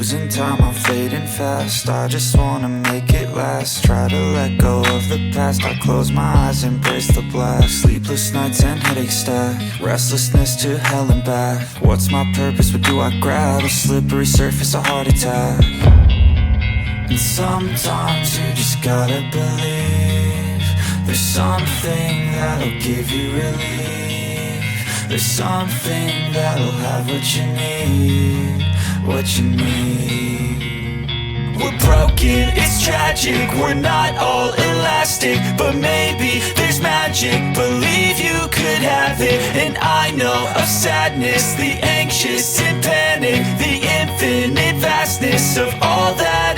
losing time, I'm fading fast. I just wanna make it last. Try to let go of the past. I close my eyes, embrace the blast. Sleepless nights and headaches stack. Restlessness to hell and back. What's my purpose, what do I grab? A slippery surface, a heart attack. And sometimes you just gotta believe there's something that'll give you relief. There's something that'll have what you need, what you need. We're broken, it's tragic, we're not all elastic, but maybe there's magic, believe you could have it. And I know of sadness, the anxious and panic, the infinite vastness of all that